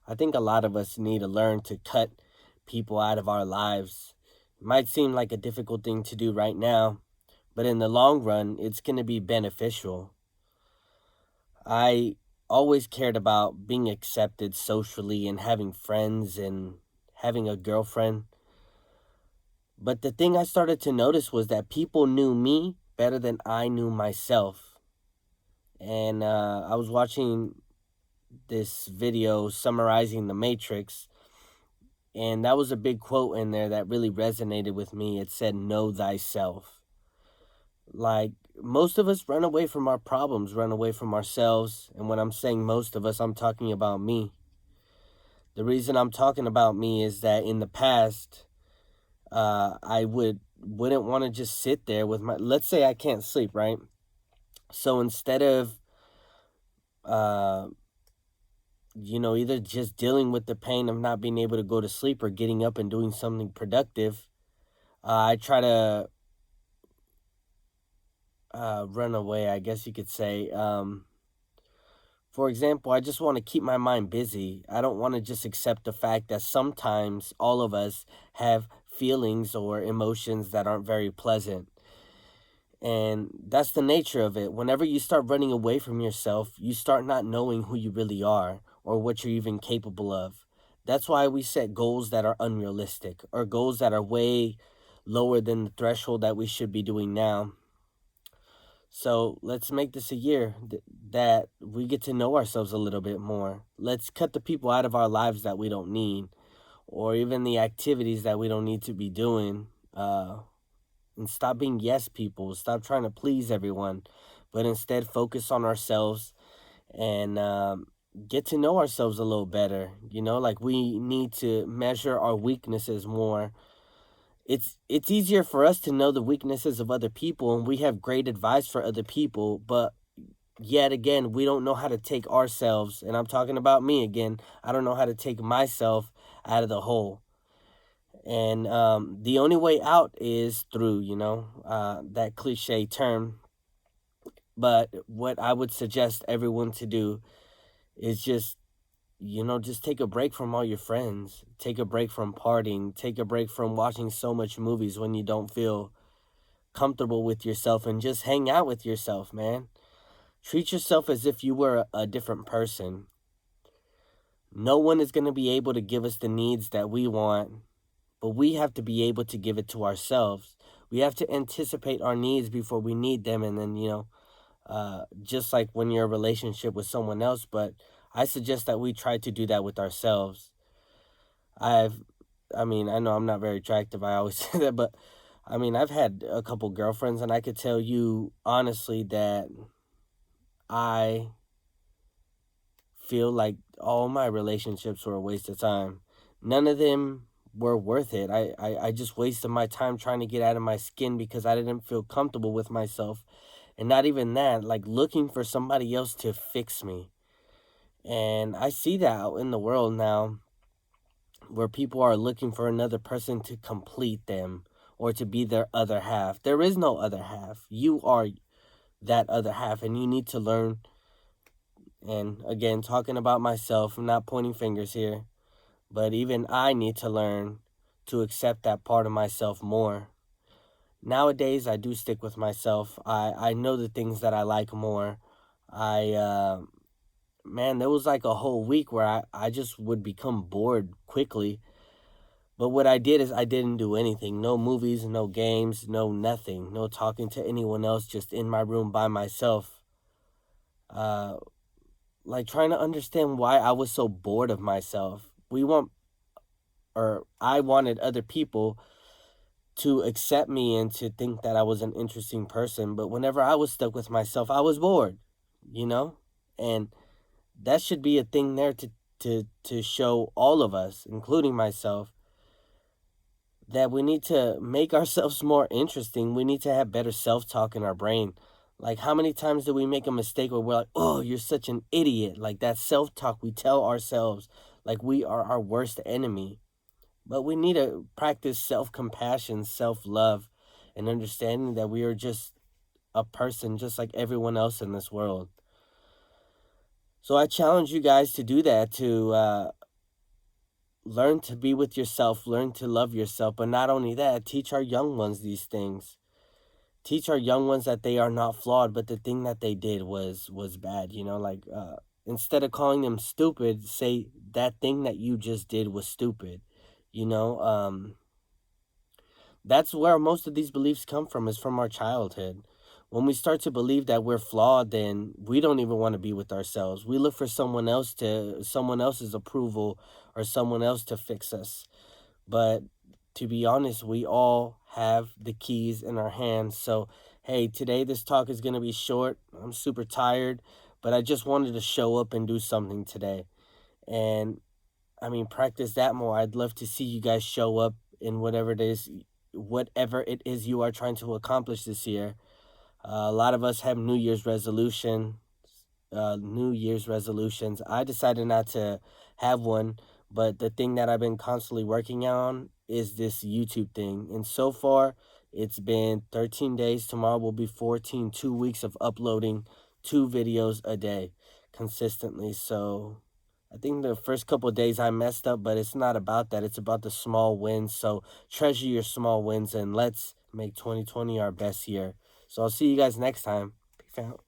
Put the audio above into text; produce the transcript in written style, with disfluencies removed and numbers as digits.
I think a lot of us need to learn to cut people out of our lives. It might seem like a difficult thing to do right now, but in the long run, it's going to be beneficial. I always cared about being accepted socially and having friends and having a girlfriend. But the thing I started to notice was that people knew me better than I knew myself. And I was watching this video summarizing the Matrix, and that was a big quote in there that really resonated with me. It said, "Know thyself." Like, most of us run away from our problems, run away from ourselves. And when I'm saying most of us, I'm talking about me. The reason I'm talking about me is that in the past, I wouldn't want to just sit there with my, let's say I can't sleep, right? So instead of uh either just dealing with the pain of not being able to go to sleep or getting up and doing something productive, I try to run away, I guess you could say. For example, I just want to keep my mind busy. I don't want to just accept the fact that sometimes all of us have feelings or emotions that aren't very pleasant. And that's the nature of it. Whenever you start running away from yourself, you start not knowing who you really are or what you're even capable of. That's why we set goals that are unrealistic or goals that are way lower than the threshold that we should be doing now. So let's make this a year that we get to know ourselves a little bit more. Let's cut the people out of our lives that we don't need, or even the activities that we don't need to be doing. And stop being yes people. Stop trying to please everyone, but instead focus on ourselves and get to know ourselves a little better. Like, we need to measure our weaknesses more. It's easier for us to know the weaknesses of other people, and we have great advice for other people, but yet again, we don't know how to take ourselves, and I'm talking about me again. I don't know how to take myself out of the hole. And the only way out is through, that cliche term. But what I would suggest everyone to do is just take a break from all your friends. Take a break from partying. Take a break from watching so much movies when you don't feel comfortable with yourself, and just hang out with yourself, man. Treat yourself as if you were a different person. No one is going to be able to give us the needs that we want, but we have to be able to give it to ourselves. We have to anticipate our needs before we need them, and then, just like when you're in a relationship with someone else. But I suggest that we try to do that with ourselves. I've, I mean, I know I'm not very attractive. I always say that, but I mean, I've had a couple girlfriends, and I could tell you honestly that I feel like all my relationships were a waste of time. None of them were worth it. I just wasted my time trying to get out of my skin because I didn't feel comfortable with myself. And not even that, like looking for somebody else to fix me. And I see that out in the world now, where people are looking for another person to complete them or to be their other half. There is no other half. You are that other half, and you need to learn. And again, talking about myself, I'm not pointing fingers here, but even I need to learn to accept that part of myself more. Nowadays, I do stick with myself. I know the things that I like more. Man, there was like a whole week where I just would become bored quickly. But what I did is I didn't do anything. No movies, no games, no nothing. No talking to anyone else, just in my room by myself. Uh, like, trying to understand why I was so bored of myself. I wanted other people to accept me and to think that I was an interesting person. But whenever I was stuck with myself, I was bored, you know? And that should be a thing there to show all of us, including myself, that we need to make ourselves more interesting. We need to have better self-talk in our brain. Like, how many times do we make a mistake where we're like, "Oh, you're such an idiot." Like, that self-talk we tell ourselves, like we are our worst enemy. But we need to practice self-compassion, self-love, and understanding that we are just a person just like everyone else in this world. So I challenge you guys to do that, to learn to be with yourself, learn to love yourself, but not only that, teach our young ones these things. Teach our young ones that they are not flawed, but the thing that they did was bad, you know, like instead of calling them stupid, say that thing that you just did was stupid. You know, that's where most of these beliefs come from, is from our childhood. When we start to believe that we're flawed, then we don't even want to be with ourselves. We look for someone else's approval or someone else to fix us. But to be honest, we all have the keys in our hands. So, hey, today this talk is going to be short. I'm super tired, but I just wanted to show up and do something today. And I mean, practice that more. I'd love to see you guys show up in whatever it is you are trying to accomplish this year. A lot of us have New Year's resolutions. I decided not to have one, but the thing that I've been constantly working on is this YouTube thing. And so far, it's been 13 days. Tomorrow will be 14, 2 weeks of uploading 2 videos a day consistently. So I think the first couple of days I messed up, but it's not about that. It's about the small wins. So treasure your small wins and let's make 2020 our best year. So I'll see you guys next time. Peace out.